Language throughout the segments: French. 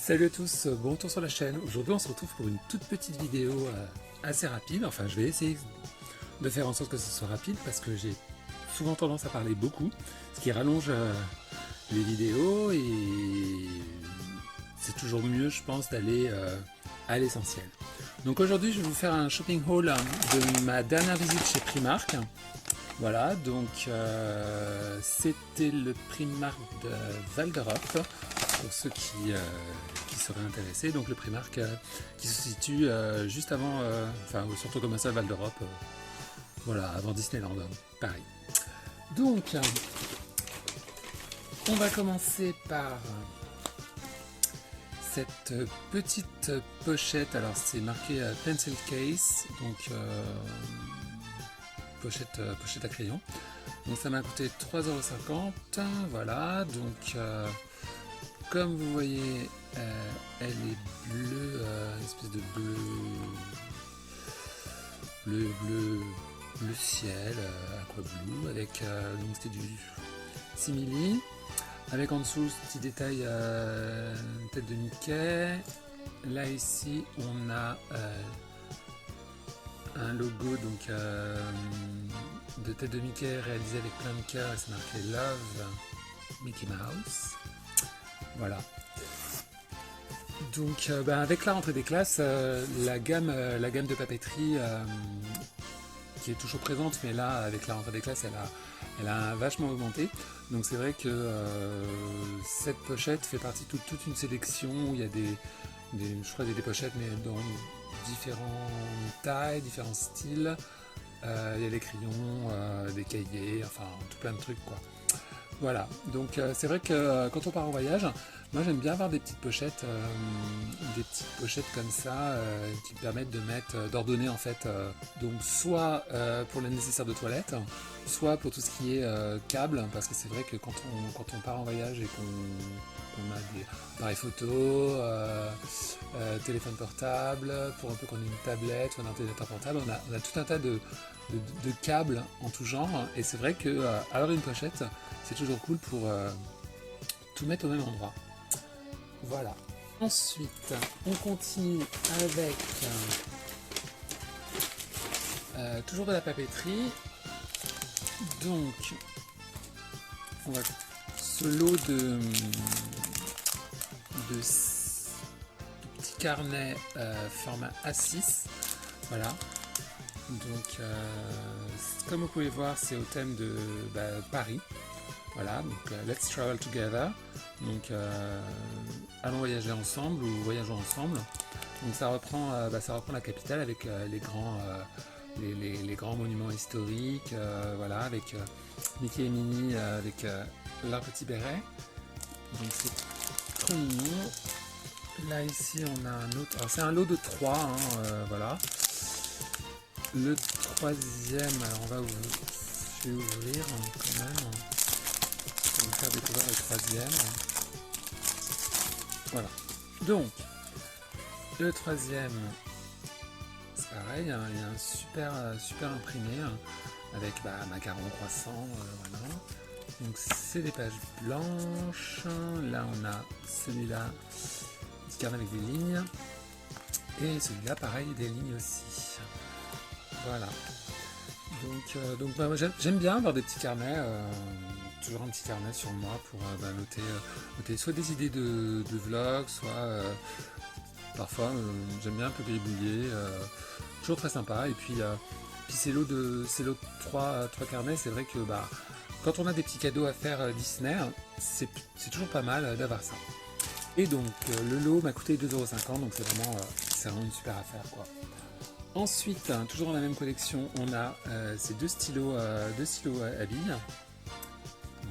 Salut à tous, bon retour sur la chaîne. Aujourd'hui on se retrouve pour une toute petite vidéo assez rapide. Enfin je vais essayer de faire en sorte que ce soit rapide parce que j'ai souvent tendance à parler beaucoup, ce qui rallonge les vidéos et c'est toujours mieux je pense d'aller à l'essentiel. Donc aujourd'hui je vais vous faire un shopping haul de ma dernière visite chez Primark. Voilà, donc c'était le Primark de Val d'Europe, pour ceux qui seraient intéressés. Donc le Primark qui se situe juste avant, enfin surtout comme ça, Val d'Europe, voilà, avant Disneyland, Paris. Donc, on va commencer par cette petite pochette. Alors c'est marqué Pencil Case, donc pochette à crayon. Donc ça m'a coûté 3,50 €. Voilà, donc comme vous voyez, elle est bleue, une espèce de bleu ciel, aqua blue, avec donc c'était du simili, avec en dessous ce petit détail tête de Mickey. Là ici on a un logo donc de tête de Mickey réalisé avec plein de cœurs et c'est marqué Love Mickey Mouse. Voilà. Donc avec la rentrée des classes, la gamme de papeterie qui est toujours présente, mais là avec la rentrée des classes elle a vachement augmenté. Donc c'est vrai que cette pochette fait partie de toute une sélection où il y a je crois des pochettes mais dans différentes tailles, différents styles. Il y a des crayons, des cahiers, enfin tout plein de trucs quoi. Voilà, donc c'est vrai que quand on part en voyage, moi j'aime bien avoir des petites pochettes comme ça qui permettent de d'ordonner en fait, donc soit pour les nécessaires de toilette, soit pour tout ce qui est câble, parce que c'est vrai que quand on part en voyage et qu'on a des appareils photo, téléphone portable, pour un peu qu'on ait une tablette ou un ordinateur portable, on a tout un tas de câbles en tout genre, et c'est vrai que avoir une pochette c'est toujours cool pour tout mettre au même endroit. Voilà. Ensuite, on continue avec toujours de la papeterie. Donc, on va ce lot de petits carnets format A6. Voilà. Donc, comme vous pouvez voir, c'est au thème de Paris. Voilà, donc let's travel together. Donc allons voyager ensemble ou voyageons ensemble. Donc ça reprend la capitale avec les grands monuments historiques, voilà, avec Mickey et Minnie avec leur petit béret. Donc c'est trop mignon. Là ici on a un autre. Alors c'est un lot de 3, voilà. Le troisième, alors je vais ouvrir quand même. Je vais vous faire découvrir le troisième. Voilà. Donc, le troisième, c'est pareil, il y a un super imprimé avec macaron croissant, voilà. Donc c'est des pages blanches. Là on a celui-là, petit carnet avec des lignes. Et celui-là, pareil, des lignes aussi. Voilà. Donc moi j'aime bien avoir des petits carnets. Toujours un petit carnet sur moi pour noter soit des idées de vlog, soit parfois j'aime bien un peu gribouiller, toujours très sympa. Et puis ces lots de 3 carnets, c'est vrai que quand on a des petits cadeaux à faire Disney, c'est toujours pas mal d'avoir ça. Et donc le lot m'a coûté 2,50 €, donc c'est vraiment une super affaire quoi. Ensuite, toujours dans la même collection, on a ces deux stylos à billes.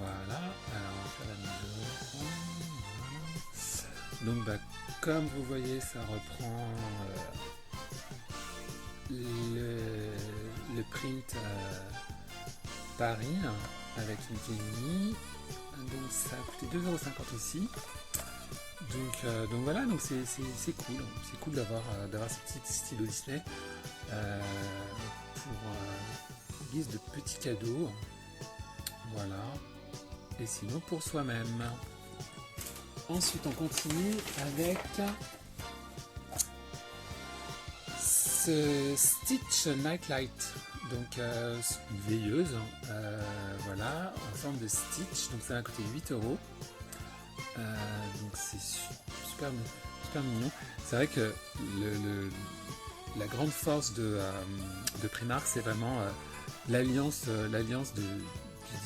Voilà, alors on va faire la mise au point. Donc comme vous voyez, ça reprend le print Paris avec Mickey et Minnie. Donc ça a coûté 2,50 € aussi. Donc voilà, donc c'est cool d'avoir ces petits stylos Disney pour guise de petits cadeaux. Voilà. Et sinon pour soi-même. Ensuite, on continue avec ce Stitch Nightlight. Donc, une veilleuse, voilà, en forme de Stitch. Donc, ça va coûter 8 €. Donc, c'est super, super mignon. C'est vrai que la grande force de Primark, c'est vraiment l'alliance du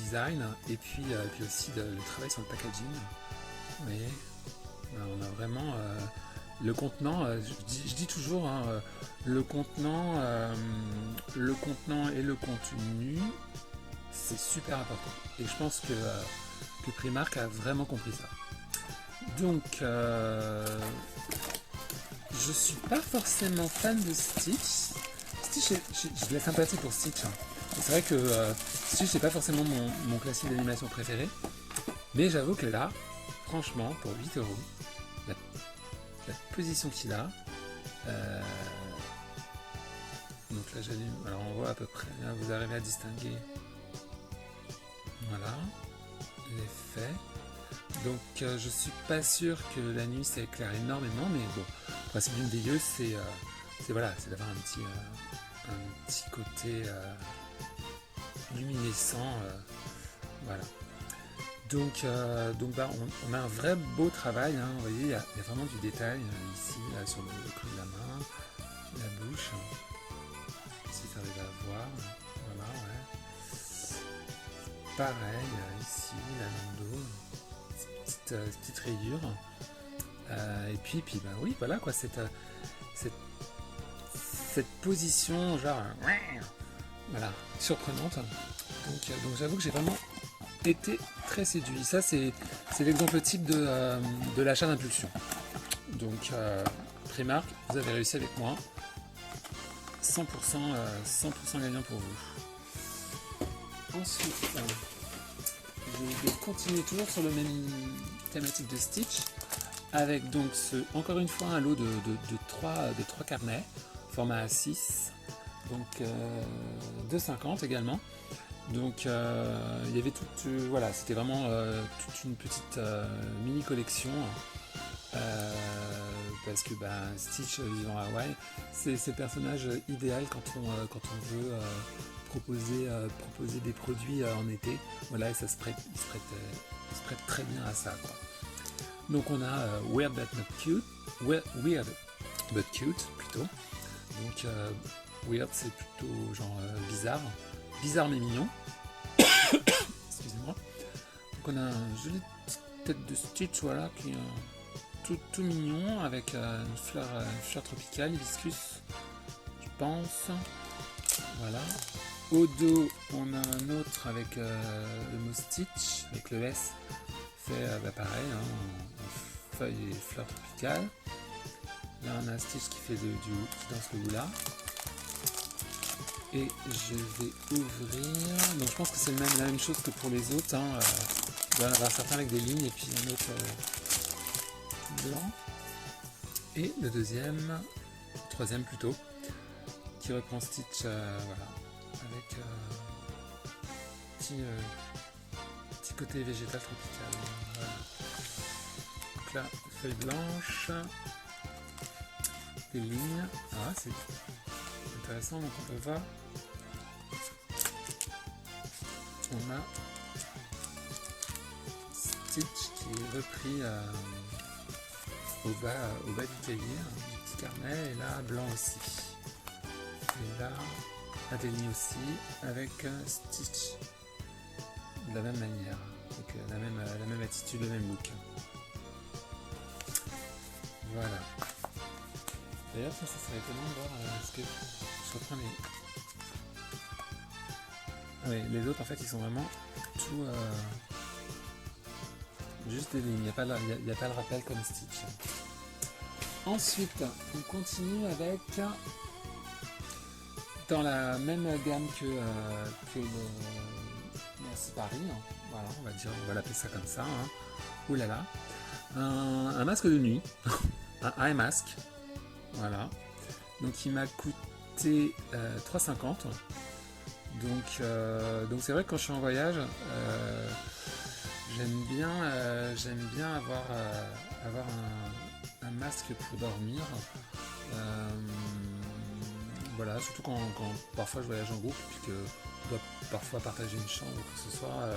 design et puis aussi le travail sur le packaging. Vous voyez, on a vraiment le contenant, je dis toujours, hein, le contenant et le contenu, c'est super important. Et je pense que Primark a vraiment compris ça. Donc, je suis pas forcément fan de Stitch. Stitch, j'ai de la sympathie pour Stitch. Hein. C'est vrai que Stitch, c'est pas forcément mon classique d'animation préféré. Mais j'avoue que là, franchement, pour 8 €, la position qu'il a. Donc là, j'allume. Alors, on voit à peu près. Là, vous arrivez à distinguer. Voilà. L'effet. Donc, je suis pas sûr que la nuit ça éclaire énormément, mais bon, le principe d'une veilleuse, c'est voilà, c'est d'avoir un petit côté luminescent, voilà. Donc bah, on a un vrai beau travail, hein, vous voyez, il y a vraiment du détail ici, là, sur le creux de la main, la bouche, si tu arrives à voir, voilà, ouais. Pareil, ici, la langue d'eau. Petite rayure et puis bah oui, voilà quoi, cette position genre voilà, surprenante. Donc j'avoue que j'ai vraiment été très séduit. Ça c'est l'exemple type de l'achat d'impulsion. Donc Primark, vous avez réussi avec moi, 100% gagnant pour vous. Ensuite, je vais continuer toujours sur le même thématique de Stitch, avec donc encore une fois un lot de 3 carnets, format A6, donc 2,50 également. Donc il y avait voilà, c'était vraiment toute une petite mini collection, parce que Stitch vivant à Hawaï, c'est le personnage idéal quand on veut proposer des produits en été, voilà, et il se prête très bien à ça, quoi. Donc on a Weird but cute plutôt. Donc Weird, c'est plutôt genre bizarre mais mignon. Excusez-moi. Donc on a une jolie tête de Stitch, voilà, qui est tout mignon, avec une fleur tropicale, hibiscus, je pense. Voilà. Au dos, on a un autre avec le mot Stitch, avec le S, fait pareil, hein, en feuilles et fleurs tropicales. Là, on a un Stitch qui fait qui danse le hula. Et je vais ouvrir. Donc, je pense que c'est la même chose que pour les autres. Hein. Il doit y en avoir certains avec des lignes et puis un autre blanc. Et le troisième plutôt, qui reprend Stitch, voilà, avec petit côté végétal tropical. Voilà. Donc là, feuille blanche, des lignes. Ah, c'est intéressant, donc on peut voir. On a Stitch qui est repris au bas du cahier, du petit carnet, et là, blanc aussi. Et là, Adélie aussi, avec Stitch de la même manière, donc la même attitude, le même look. Voilà. D'ailleurs, ça serait étonnant de voir, parce que je reprends les autres, en fait, ils sont vraiment tout juste des lignes, il n'y a pas le rappel comme Stitch. Ensuite, on continue avec, dans la même gamme que le Merci Paris, hein. Voilà, on va l'appeler ça comme ça, hein. Ouh là là, un masque de nuit, un eye mask, voilà. Donc il m'a coûté 3,50. Donc c'est vrai que quand je suis en voyage, J'aime bien avoir un masque pour dormir. Euh, voilà, surtout quand parfois je voyage en groupe, puisque on doit parfois partager une chambre ou que ce soit.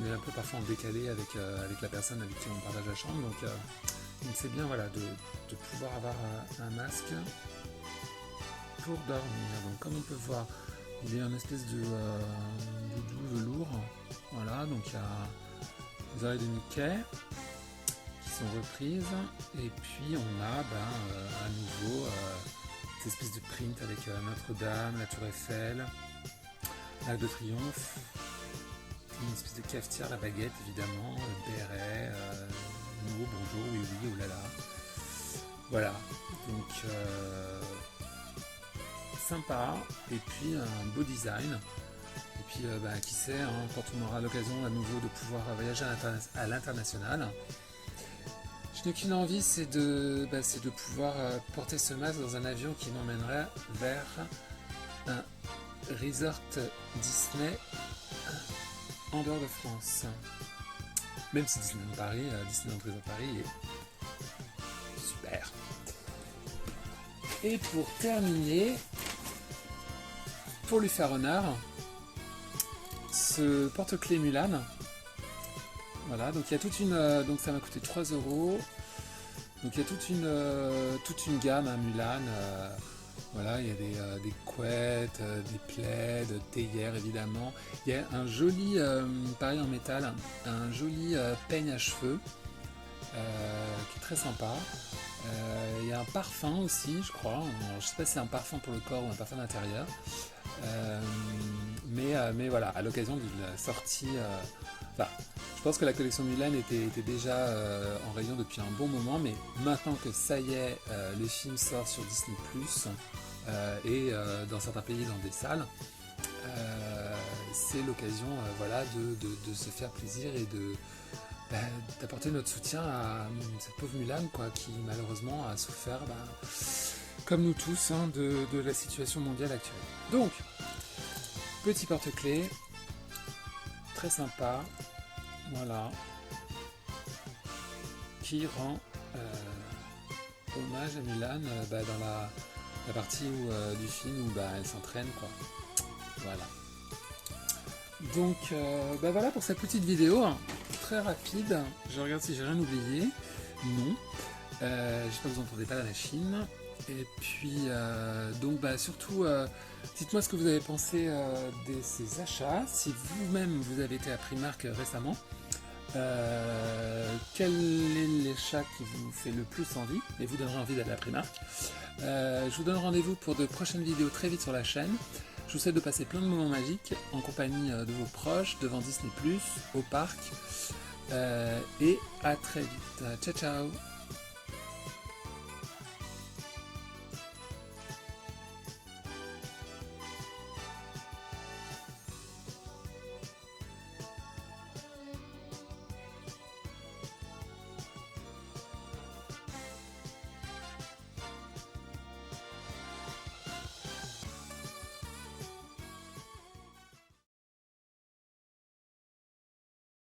On est un peu parfois en décalé avec la personne avec qui on partage la chambre. Donc c'est bien voilà, de pouvoir avoir un masque pour dormir. Donc comme on peut voir, il y a une espèce de doudou velours. Voilà, donc il y a les oreilles de Mickey qui sont reprises. Et puis on a à nouveau cette espèce de print avec Notre-Dame, la Tour Eiffel, l'Arc de Triomphe, une espèce de cafetière, la baguette évidemment, le béret, nous, bonjour, oui, oui, oulala. Voilà, donc sympa, et puis un beau design. Et puis qui sait, hein, quand on aura l'occasion à nouveau de pouvoir voyager à l'international, je n'ai qu'une envie, c'est de pouvoir porter ce masque dans un avion qui m'emmènerait vers un resort Disney en dehors de France. Même si Disneyland Resort Paris est super. Et pour terminer, pour lui faire honneur, ce porte-clés Mulan. Voilà, donc il y a toute une. Donc ça m'a coûté 3 €. Donc il y a toute une gamme à Mulan. Voilà, il y a des couettes, des plaids, théières évidemment. Il y a un joli, pareil en métal, un joli peigne à cheveux qui est très sympa. Il y a un parfum aussi, je crois. Alors, je ne sais pas si c'est un parfum pour le corps ou un parfum d'intérieur. Mais voilà, à l'occasion d'une sortie. Je pense que la collection Mulan était déjà en rayon depuis un bon moment, mais maintenant que ça y est, le film sort sur Disney+, et dans certains pays dans des salles, c'est l'occasion de se faire plaisir et d'apporter notre soutien à cette pauvre Mulan qui malheureusement a souffert, comme nous tous, hein, de la situation mondiale actuelle. Donc, petit porte-clés, très sympa, voilà, qui rend hommage à Mulan dans la partie du film où elle s'entraîne, quoi. Voilà. Donc voilà pour cette petite vidéo, hein, très rapide. Je regarde si j'ai rien oublié. Non. J'espère que vous n'entendez pas la machine. Et puis surtout, dites-moi ce que vous avez pensé de ces achats. Si vous-même vous avez été à Primark récemment, quel est l'achat qui vous fait le plus envie et vous donnerait envie d'aller à Primark. Je vous donne rendez-vous pour de prochaines vidéos très vite sur la chaîne. Je vous souhaite de passer plein de moments magiques en compagnie de vos proches, devant Disney+, au parc, et à très vite. Ciao ciao.